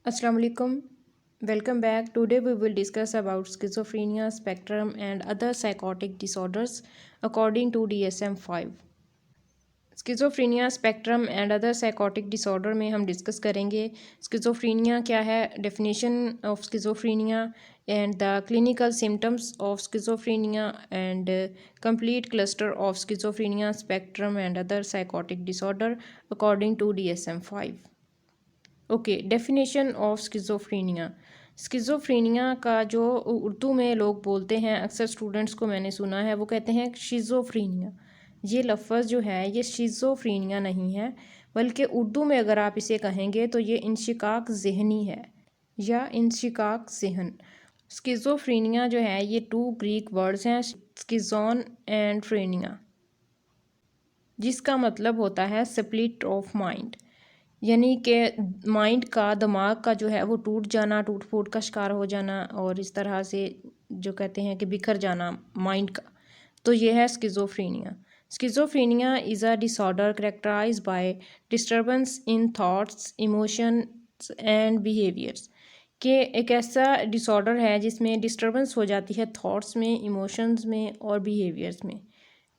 Assalamu alaikum. Welcome back. Today we will discuss about schizophrenia spectrum and other psychotic disorders according to DSM-5. Schizophrenia spectrum and other psychotic disorder में हम discuss करेंगे schizophrenia क्या है, definition of schizophrenia and the clinical symptoms of schizophrenia and complete cluster of schizophrenia spectrum and other psychotic disorder according to DSM-5। Okay, definition of schizophrenia. Schizophrenia का जो उर्दू में लोग बोलते हैं, अक्सर स्टूडेंट्स को मैंने सुना है, वो कहते हैं शिज़ोफ्रीनिया। ये लफ्ज़ जो है ये शिज़ोफ्रीनिया नहीं है, बल्कि उर्दू में अगर आप इसे कहेंगे तो ये इंशिकाक ज़हनी है या इंशिकाक ज़हन। स्किज़ोफ्रीनिया जो है ये 2 ग्रीक वर्ड्स हैं, स्किज़ोन एंड फ्रेनिया, जिसका मतलब होता है स्प्लिट ऑफ माइंड, यानी कि माइंड का, दिमाग का जो है वो टूट जाना, टूट फूट का शिकार हो जाना और इस तरह से जो कहते हैं कि बिखर जाना माइंड का, तो ये है schizophrenia. Schizophrenia is a disorder characterized by disturbance in thoughts, emotions and behaviours, कि एक ऐसा डिसऑर्डर है जिसमें डिस्टर्बेंस हो जाती है थॉट्स में, इमोशंस में और बिहेवियर्स में।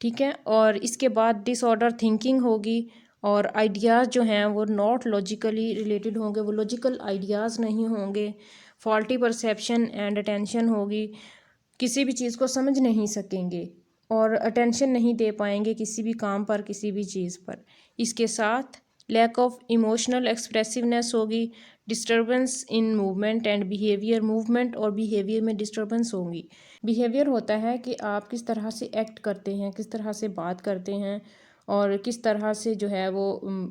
ठीक है, और इसके बाद डिसऑर्डर थिंकिंग होगी और आइडियाज़ जो हैं वो नॉट लॉजिकली रिलेटेड होंगे, वो लॉजिकल आइडियाज़ नहीं होंगे। फॉल्टी परसेप्शन एंड अटेंशन होगी, किसी भी चीज़ को समझ नहीं सकेंगे और अटेंशन नहीं दे पाएंगे किसी भी काम पर, किसी भी चीज़ पर। इसके साथ लैक ऑफ इमोशनल एक्सप्रेसिवनेस होगी, disturbance in movement and behaviour, movement और बिहेवियर में डिस्टर्बेंस होगी। बिहेवियर होता है कि आप किस तरह से एक्ट करते हैं, किस तरह से बात करते हैं और किस तरह से जो है वो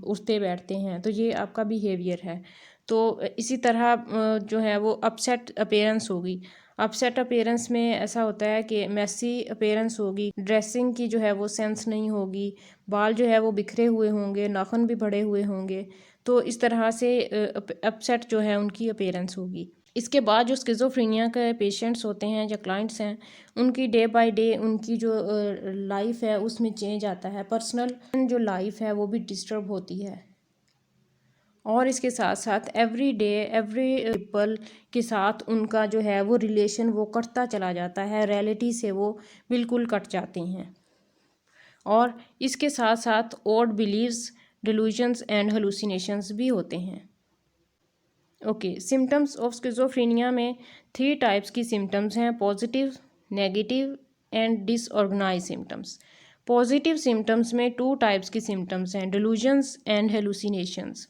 उठते बैठते हैं, तो ये आपका बिहेवियर है। तो इसी तरह जो है वो अपसेट अपीयरेंस होगी। अपसेट अपीयरेंस में ऐसा होता है कि मैसी अपीयरेंस होगी, ड्रेसिंग की जो है वो सेंस नहीं होगी, बाल जो है वो बिखरे हुए होंगे, नाखून भी बड़े हुए होंगे, तो इस तरह से अपसेट जो है उनकी अपीयरेंस होगी। इसके बाद जो स्किज़ोफ्रेनिया के पेशेंट्स होते हैं या क्लाइंट्स हैं, उनकी डे बाय डे उनकी जो लाइफ है उसमें चेंज आता है, पर्सनल जो लाइफ है वो भी डिस्टर्ब होती है और इसके साथ साथ एवरी डे एवरी पीपल के साथ उनका जो है वो रिलेशन वो कटता चला जाता है, रियलिटी से वो बिल्कुल कट जाते हैं। और इसके साथ साथ odd beliefs, delusions and hallucinations भी होते हैं। ओके, सिम्टम्स ऑफ स्किज़ोफ्रेनिया में 3 टाइप्स की सिम्टम्स हैं, positive, negative and disorganise symptoms. Positive symptoms में 2 टाइप्स की सिम्टम्स हैं, डिल्यूजन्स एंड हेलुसिनेशंस।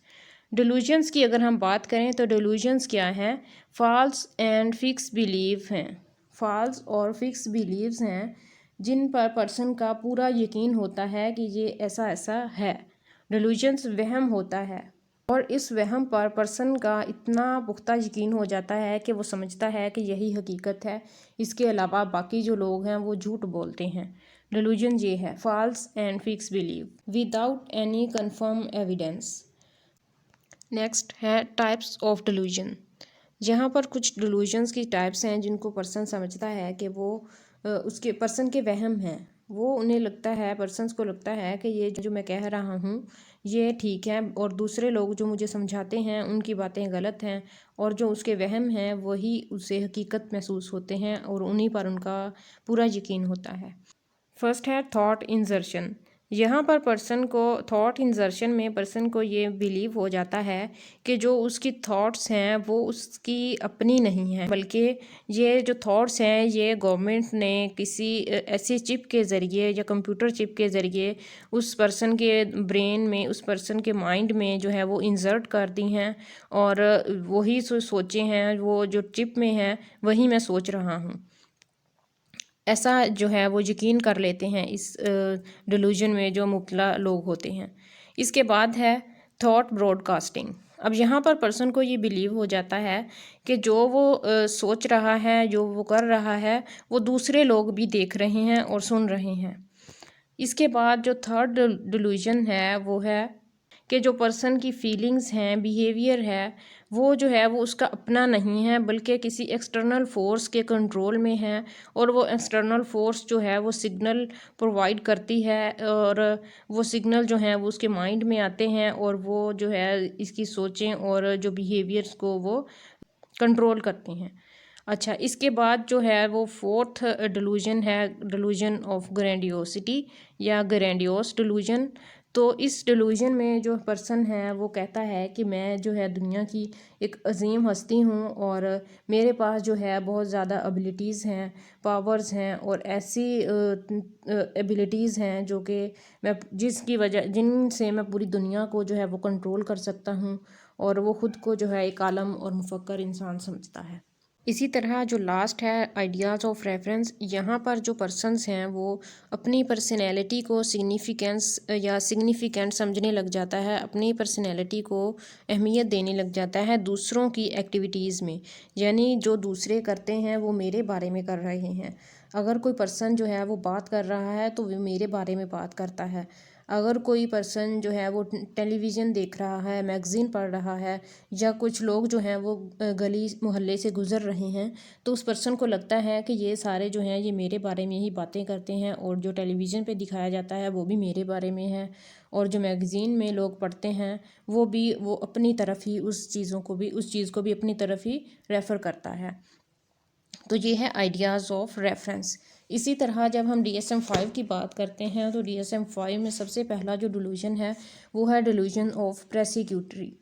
डिल्यूजन्स की अगर हम बात करें तो डिल्यूजन्स क्या हैं, फॉल्स एंड फिक्स बिलीव हैं। फॉल्स और फिक्स बिलीव्स हैं जिन पर पर्सन का पूरा यकीन होता है कि ये ऐसा ऐसा है। डिल्यूजन्स वहम होता है और इस वहम पर पर्सन का इतना पुख्ता यकीन हो जाता है कि वो समझता है कि यही हकीकत है, इसके अलावा बाकी जो लोग हैं वो झूठ बोलते हैं। डिल्यूजन ये है, false and fix belief without any confirm evidence. Next है टाइप्स ऑफ डिल्यूजन। यहाँ पर कुछ डिल्यूजन्स की टाइप्स हैं जिनको पर्सन समझता है कि वो उसके पर्सन के वहम हैं, वो उन्हें लगता है, पर्सन्स को लगता है कि ये जो मैं कह रहा हूँ ये ठीक है और दूसरे लोग जो मुझे समझाते हैं उनकी बातें गलत हैं और जो उसके वहम हैं वही उसे हकीकत महसूस होते हैं और उन्हीं पर उनका पूरा यकीन होता है। फर्स्ट है थॉट इंजर्शन। यहाँ पर पर्सन को थॉट इंजर्शन में पर्सन को ये बिलीव हो जाता है कि जो उसकी थॉट्स हैं वो उसकी अपनी नहीं है, बल्कि ये जो थॉट्स हैं ये गवर्नमेंट ने किसी ऐसी चिप के ज़रिए या कंप्यूटर चिप के ज़रिए उस पर्सन के ब्रेन में, उस पर्सन के माइंड में जो है वो इंसर्ट कर दी हैं और वही सोचे हैं, वो जो चिप में है वही मैं सोच रहा हूँ, ऐसा जो है वो यकीन कर लेते हैं इस डिल्यूजन में जो मुब्तला लोग होते हैं। इसके बाद है थॉट ब्रॉडकास्टिंग। अब यहाँ पर पर्सन को ये बिलीव हो जाता है कि जो वो सोच रहा है, जो वो कर रहा है, वो दूसरे लोग भी देख रहे हैं और सुन रहे हैं। इसके बाद जो थर्ड डिल्यूजन है वो है कि जो पर्सन की फीलिंग्स हैं, बिहेवियर है, वो जो है वो उसका अपना नहीं है, बल्कि किसी एक्सटर्नल फोर्स के कंट्रोल में है। और वो एक्सटर्नल फोर्स जो है वो सिग्नल प्रोवाइड करती है, और वो सिग्नल जो हैं वो उसके माइंड में आते हैं, और वो जो है इसकी सोचें और जो बिहेवियर्स को वो कंट्रोल करते हैं। अच्छा, इसके बाद जो है वो फोर्थ डिलूजन है, डिलूजन ऑफ ग्रैंडियोसिटी या ग्रैंडियोस डिलूजन। तो इस डिलूजन में जो पर्सन है वो कहता है कि मैं जो है दुनिया की एक अजीम हस्ती हूँ, और मेरे पास जो है बहुत ज़्यादा एबिलिटीज़ हैं, पावर्स हैं, और ऐसी एबिलिटीज़ हैं जो कि मैं जिसकी वजह जिनसे मैं पूरी दुनिया को जो है वो कंट्रोल कर सकता हूँ, और वो ख़ुद को जो है एक आलम और मुफक्कर इंसान समझता है। इसी तरह जो लास्ट है आइडियाज़ ऑफ रेफरेंस, यहाँ पर जो पर्सन्स हैं वो अपनी पर्सनैलिटी को सिग्निफिकेंट समझने लग जाता है, अपनी पर्सनैलिटी को अहमियत देने लग जाता है दूसरों की एक्टिविटीज़ में। यानी जो दूसरे करते हैं वो मेरे बारे में कर रहे हैं। अगर कोई पर्सन जो है वो बात कर रहा है तो वो मेरे बारे में बात करता है। अगर कोई पर्सन जो है वो टेलीविज़न देख रहा है, मैगज़ीन पढ़ रहा है, या कुछ लोग जो हैं वो गली मोहल्ले से गुज़र रहे हैं, तो उस पर्सन को लगता है कि ये सारे जो हैं ये मेरे बारे में ही बातें करते हैं, और जो टेलीविज़न पे दिखाया जाता है वो भी मेरे बारे में है, और जो मैगज़ीन में लोग पढ़ते हैं वो अपनी तरफ ही उस चीज़ को भी अपनी तरफ ही रेफ़र करता है। तो ये है आइडियाज़ ऑफ रेफरेंस। इसी तरह जब हम DSM-5 की बात करते हैं तो DSM-5 में सबसे पहला जो डिलूजन है वो है डिलूजन ऑफ प्रेसिक्यूटरी।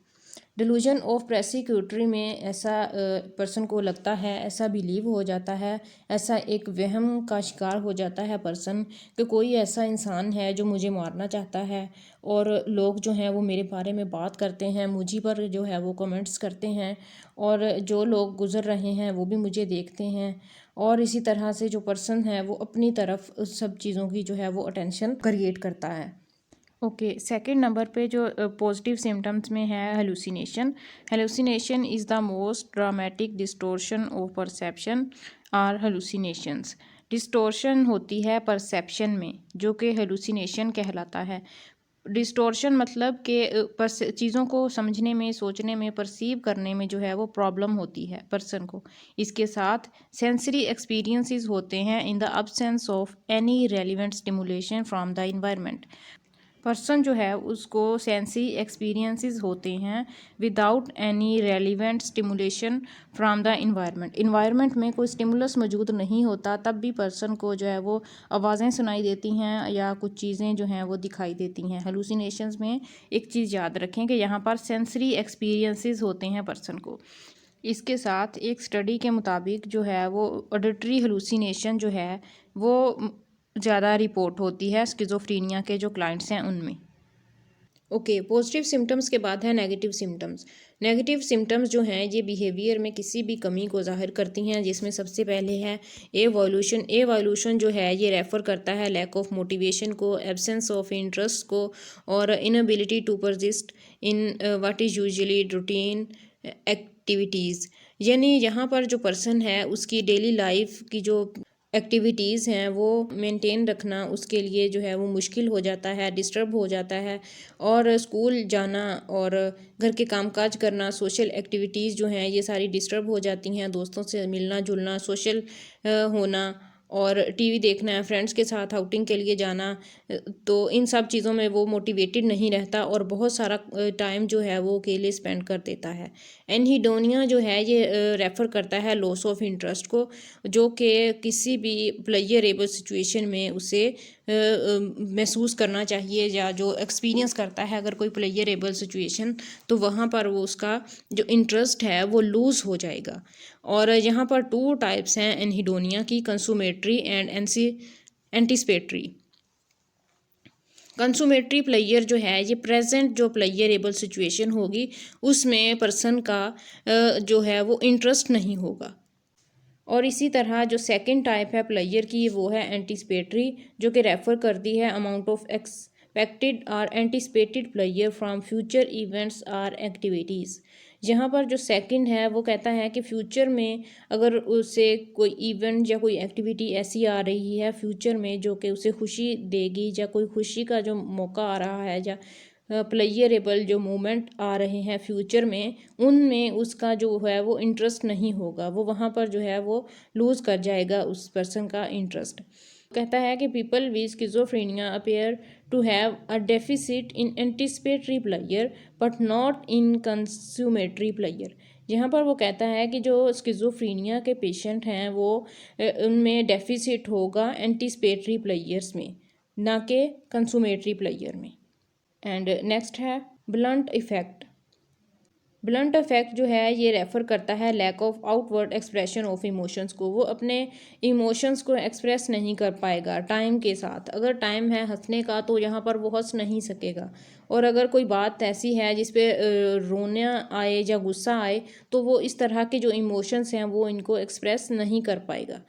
डिलूजन ऑफ प्रेसिक्यूटरी में ऐसा पर्सन को लगता है, ऐसा बिलीव हो जाता है, ऐसा एक वहम का शिकार हो जाता है पर्सन कि कोई ऐसा इंसान है जो मुझे मारना चाहता है, और लोग जो हैं वो मेरे बारे में बात करते हैं, मुझे पर जो है वो कमेंट्स करते हैं, और जो लोग गुज़र रहे हैं वो भी मुझे देखते हैं। और इसी तरह से जो पर्सन है वो अपनी तरफ उस सब चीज़ों की जो है वो अटेंशन क्रिएट करता है। ओके, सेकंड नंबर पे जो पॉजिटिव सिम्टम्स में है hallucination. Hallucination is the most dramatic distortion of perception or hallucinations. Distortion होती है परसेप्शन में, जो कि हेलुसिनेशन कहलाता है। डिस्टोर्शन मतलब कि चीज़ों को समझने में, सोचने में, परसीव करने में जो है वो प्रॉब्लम होती है पर्सन को। इसके साथ सेंसरी एक्सपीरियंसेस होते हैं in the absence of any relevant stimulation from the environment. Person जो है उसको सेंसरी एक्सपीरियंसेस होते हैं without any relevant stimulation from the environment में कोई स्टिमुलस मौजूद नहीं होता, तब भी पर्सन को जो है वो आवाज़ें सुनाई देती हैं या कुछ चीज़ें जो हैं वो दिखाई देती हैं। हेलुसिनेशंस में एक चीज़ याद रखें कि यहाँ पर सेंसरी एक्सपीरियंसेस होते हैं पर्सन को। इसके साथ एक स्टडी के मुताबिक जो है वो ऑडिटरी हेलुसिनेशन जो है वो ज़्यादा रिपोर्ट होती है स्किज़ोफ्रेनिया के जो क्लाइंट्स हैं उनमें। ओके, पॉजिटिव सिम्टम्स के बाद है नेगेटिव सिम्टम्स। नेगेटिव सिम्टम्स जो हैं ये बिहेवियर में किसी भी कमी को ज़ाहिर करती हैं, जिसमें सबसे पहले है एवोल्यूशन। एवोल्यूशन जो है ये रेफ़र करता है लैक ऑफ मोटिवेशन को, एब्सेंस ऑफ इंटरेस्ट को, और inability to persist in what is usually routine activities. यानी यहाँ पर जो पर्सन है उसकी डेली लाइफ की जो एक्टिविटीज़ हैं वो मेंटेन रखना उसके लिए जो है वो मुश्किल हो जाता है, डिस्टर्ब हो जाता है, और स्कूल जाना और घर के कामकाज करना, सोशल एक्टिविटीज़ जो हैं ये सारी डिस्टर्ब हो जाती हैं। दोस्तों से मिलना जुलना, सोशल होना, और टीवी देखना है, फ्रेंड्स के साथ आउटिंग के लिए जाना, तो इन सब चीज़ों में वो मोटिवेटेड नहीं रहता, और बहुत सारा टाइम जो है वो अकेले स्पेंड कर देता है। एनहीडोनिया जो है ये रेफ़र करता है लॉस ऑफ इंटरेस्ट को, जो कि किसी भी प्लेयरेबल सिचुएशन में उसे महसूस करना चाहिए, या जो एक्सपीरियंस करता है अगर कोई प्लेयरेबल सिचुएशन, तो वहाँ पर वो उसका जो इंटरेस्ट है वो लूज़ हो जाएगा। और यहाँ पर 2 टाइप्स हैं एनहीडोनिया की, कंसूमेटरी एंड एंटीसिपेटरी। कंसूमेटरी प्लेयर जो है ये प्रेजेंट जो प्लेयरेबल सिचुएशन होगी उसमें पर्सन का जो है वो इंटरेस्ट नहीं होगा। और इसी तरह जो सेकंड टाइप है प्लेयर की वो है एंटीसिपेटरी, जो कि रेफ़र करती है अमाउंट ऑफ एक्सपेक्टेड और anticipated player from future events और एक्टिविटीज़। यहाँ पर जो सेकंड है वो कहता है कि फ्यूचर में अगर उसे कोई इवेंट या कोई एक्टिविटी ऐसी आ रही है फ्यूचर में जो कि उसे खुशी देगी, या कोई खुशी का जो मौका आ रहा है, या प्लेयरेबल जो मूवमेंट आ रहे हैं फ्यूचर में, उनमें उसका जो है वो इंटरेस्ट नहीं होगा, वो वहाँ पर जो है वो लूज़ कर जाएगा उस पर्सन का इंटरेस्ट। कहता है कि people with schizophrenia appear to have a deficit in anticipatory pleasure but not in consummatory pleasure. यहाँ पर वो कहता है कि जो स्किज़ोफ्रेनिया के पेशेंट हैं वो उनमें डेफिसिट होगा एंटिसिपेटरी प्लेयर्स में, ना कि कंज्यूमेटरी प्लेयर में। एंड नेक्स्ट है ब्लंट इफेक्ट। ब्लंट इफेक्ट जो है ये रेफ़र करता है lack of outward expression of emotions को। वो अपने इमोशंस को एक्सप्रेस नहीं कर पाएगा टाइम के साथ। अगर टाइम है हंसने का तो यहाँ पर वो हंस नहीं सकेगा, और अगर कोई बात ऐसी है जिस पे रोना आए या गुस्सा आए तो वो इस तरह के जो इमोशंस हैं वो इनको एक्सप्रेस नहीं कर पाएगा।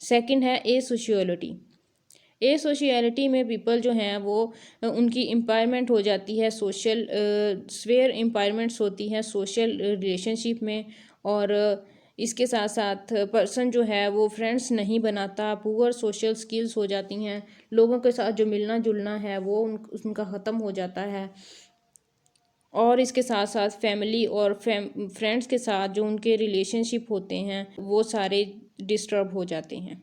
सेकंड है ए सोशियोलिटी। ए सोशियलिटी में पीपल जो हैं वो उनकी एम्पावरमेंट हो जाती है, सोशल स्वेयर एम्पावरमेंट्स होती हैं सोशल रिलेशनशिप में, और इसके साथ साथ पर्सन जो है वो फ्रेंड्स नहीं बनाता, पुअर सोशल स्किल्स हो जाती हैं, लोगों के साथ जो मिलना जुलना है वो उनका ख़त्म हो जाता है, और इसके साथ साथ फैमिली और फ्रेंड्स के साथ जो उनके रिलेशनशिप होते हैं वो सारे डिस्टर्ब हो जाते हैं।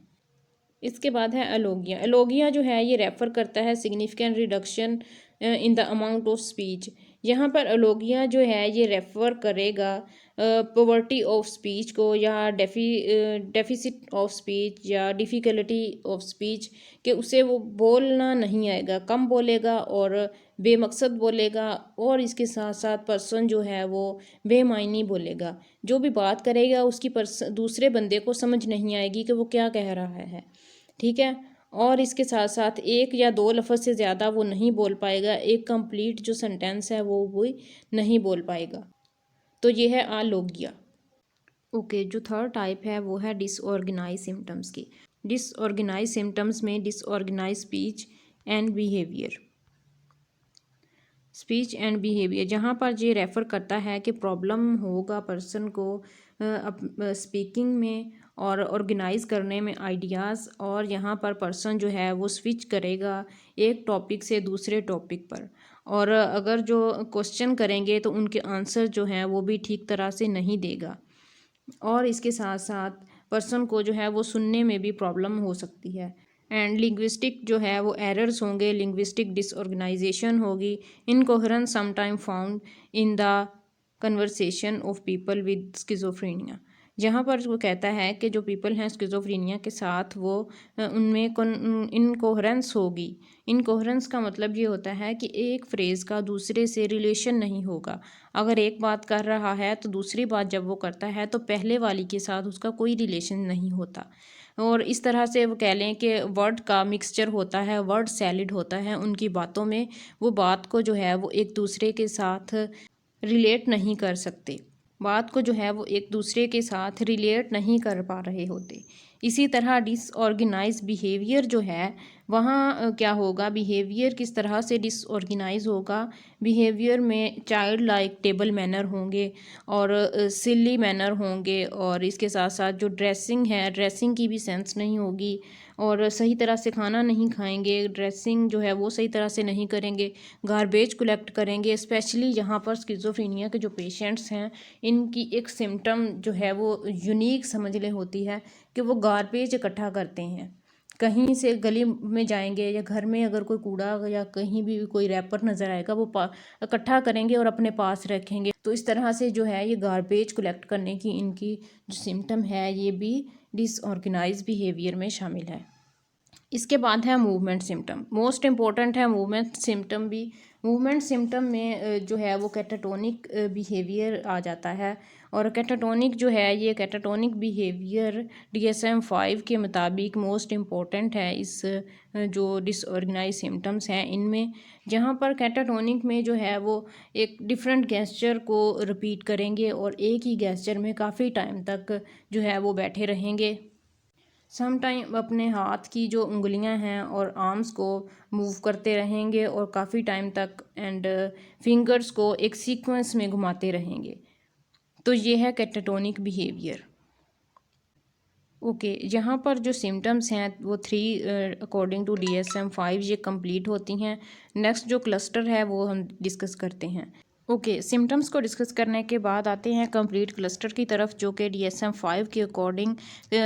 इसके बाद है अलोगिया। अलोगिया जो है ये रेफ़र करता है significant reduction in the amount of speech. यहाँ पर अलोगिया जो है ये रेफ़र करेगा पॉवर्टी ऑफ स्पीच को, या डेफिसिट ऑफ स्पीच, या डिफ़िकल्टी ऑफ स्पीच, कि उसे वो बोलना नहीं आएगा, कम बोलेगा और बेमकसद बोलेगा, और इसके साथ साथ पर्सन जो है वो बेमायनी बोलेगा। जो भी बात करेगा उसकी दूसरे बंदे को समझ नहीं आएगी कि वो क्या कह रहा है, ठीक है। और इसके साथ साथ एक या दो लफ्ज़ से ज़्यादा वो नहीं बोल पाएगा, एक कंप्लीट जो सेंटेंस है वो भी नहीं बोल पाएगा। तो ये है अलोगिया। ओके, जो थर्ड टाइप है वो है डिसऑर्गेनाइज सिम्टम्स की। डिसऑर्गेनाइज सिम्टम्स में disorganise speech and behaviour. Speech and behaviour जहाँ पर ये रेफ़र करता है कि प्रॉब्लम होगा पर्सन को स्पीकिंग में और ऑर्गेनाइज़ करने में आइडियाज़, और यहाँ पर पर्सन जो है वो स्विच करेगा एक टॉपिक से दूसरे टॉपिक पर, और अगर जो क्वेश्चन करेंगे तो उनके आंसर जो हैं वो भी ठीक तरह से नहीं देगा, और इसके साथ साथ पर्सन को जो है वो सुनने में भी प्रॉब्लम हो सकती है। एंड लिंग्विस्टिक जो है वो एरर्स होंगे, लिंग्विस्टिक डिसऑर्गेनाइजेशन होगी, incoherence sometime found in the conversation of people with schizophrenia. जहाँ पर वो कहता है कि जो पीपल हैं स्किज़ोफ्रेनिया के साथ वो उनमें इनकोहेरेंस होगी। इनकोहेरेंस का मतलब ये होता है कि एक फ्रेज़ का दूसरे से रिलेशन नहीं होगा। अगर एक बात कर रहा है तो दूसरी बात जब वो करता है तो पहले वाली के साथ उसका कोई रिलेशन नहीं होता, और इस तरह से वो कह लें कि वर्ड का मिक्सचर होता है, वर्ड सैलिड होता है उनकी बातों में। वो बात को जो है वो एक दूसरे के साथ रिलेट नहीं कर सकते, बात को जो है वो एक दूसरे के साथ रिलेट नहीं कर पा रहे होते। इसी तरह डिसऑर्गेनाइज बिहेवियर जो है वहाँ क्या होगा, बिहेवियर किस तरह से डिसऑर्गेनाइज होगा। बिहेवियर में चाइल्ड लाइक टेबल मैनर होंगे और सिली मैनर होंगे, और इसके साथ साथ जो ड्रेसिंग है, ड्रेसिंग की भी सेंस नहीं होगी, और सही तरह से खाना नहीं खाएंगे, ड्रेसिंग जो है वो सही तरह से नहीं करेंगे, गारबेज कलेक्ट करेंगे। स्पेशली यहाँ पर स्किज़ोफ्रेनिया के जो पेशेंट्स हैं इनकी एक सिम्टम जो है वो यूनिक समझ ले होती है कि वो गारबेज इकट्ठा करते हैं। कहीं से गली में जाएंगे या घर में अगर कोई कूड़ा या कहीं भी कोई रैपर नज़र आएगा वो इकट्ठा करेंगे और अपने पास रखेंगे। तो इस तरह से जो है ये गारबेज कलेक्ट करने की इनकी जो सिम्टम है ये भी डिसऑर्गेनाइज बिहेवियर में शामिल है। इसके बाद है मूवमेंट सिम्टम। मोस्ट इम्पॉर्टेंट है मूवमेंट सिम्टम भी। मूवमेंट सिम्टम में जो है वो कैटाटोनिक बिहेवियर आ जाता है, और कैटाटोनिक जो है ये कैटाटोनिक बिहेवियर DSM-5 के मुताबिक मोस्ट इम्पॉर्टेंट है इस जो डिसऑर्गेनाइज सिम्टम्स हैं इनमें। जहाँ पर कैटाटोनिक में जो है वो एक डिफरेंट गेस्चर को रिपीट करेंगे और एक ही गेस्चर में काफ़ी टाइम तक जो है वो बैठे रहेंगे। सम टाइम अपने हाथ की जो उंगलियां हैं और आर्म्स को मूव करते रहेंगे और काफ़ी टाइम तक, एंड फिंगर्स को एक सीक्वेंस में घुमाते रहेंगे। तो ये है कैटाटोनिक बिहेवियर। ओके, यहाँ पर जो सिम्टम्स हैं वो 3 अकॉर्डिंग टू DSM-5 ये कंप्लीट होती हैं। नेक्स्ट जो क्लस्टर है वो हम डिस्कस करते हैं। ओके, सिम्टम्स को डिस्कस करने के बाद आते हैं कंप्लीट क्लस्टर की तरफ, जो कि DSM-5 के according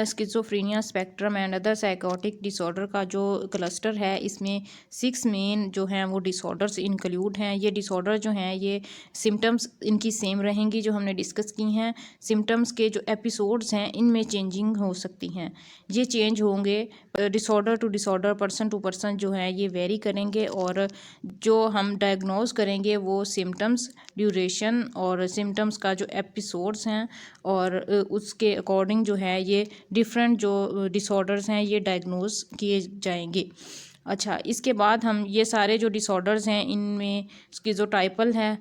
schizophrenia spectrum and other psychotic disorder का जो क्लस्टर है, इसमें 6 मेन जो हैं वो डिसऑर्डर्स इंक्लूड हैं। ये डिसऑर्डर जो हैं ये सिम्टम्स इनकी सेम रहेंगी जो हमने डिस्कस की हैं। सिम्टम्स के जो एपिसोड्स हैं इनमें चेंजिंग हो सकती हैं, ये चेंज होंगे disorder to disorder, person to person जो है ये वेरी करेंगे। और जो हम डायग्नोज करेंगे वो सिम्टम्स, ड्यूरेशन और सिम्टम्स का जो एपिसोड्स हैं और उसके अकॉर्डिंग जो है ये डिफरेंट जो डिसऑर्डर्स हैं ये डायग्नोज किए जाएंगे। अच्छा, इसके बाद हम ये सारे जो डिसऑर्डर्स हैं इनमें स्किज़ोटाइपल है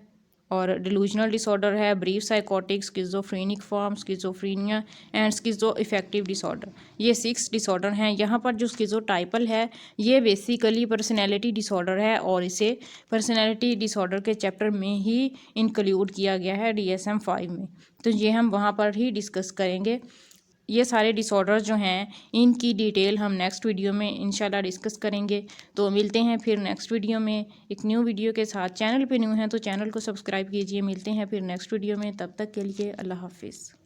और डिलूजनल डिसऑर्डर है, brief psychotic, schizophreniform, schizophrenia and schizoaffective disorder, ये 6 डिसऑर्डर हैं। यहाँ पर जो स्किज़ोटाइपल है ये बेसिकली पर्सनैलिटी डिसऑर्डर है और इसे पर्सनैलिटी डिसऑर्डर के चैप्टर में ही इंक्लूड किया गया है DSM-5 में, तो ये हम वहाँ पर ही डिस्कस करेंगे। ये सारे डिसऑर्डर जो हैं इनकी डिटेल हम नेक्स्ट वीडियो में इंशाल्लाह डिस्कस करेंगे। तो मिलते हैं फिर नेक्स्ट वीडियो में एक न्यू वीडियो के साथ। चैनल पे न्यू हैं तो चैनल को सब्सक्राइब कीजिए। मिलते हैं फिर नेक्स्ट वीडियो में, तब तक के लिए अल्लाह हाफिज़।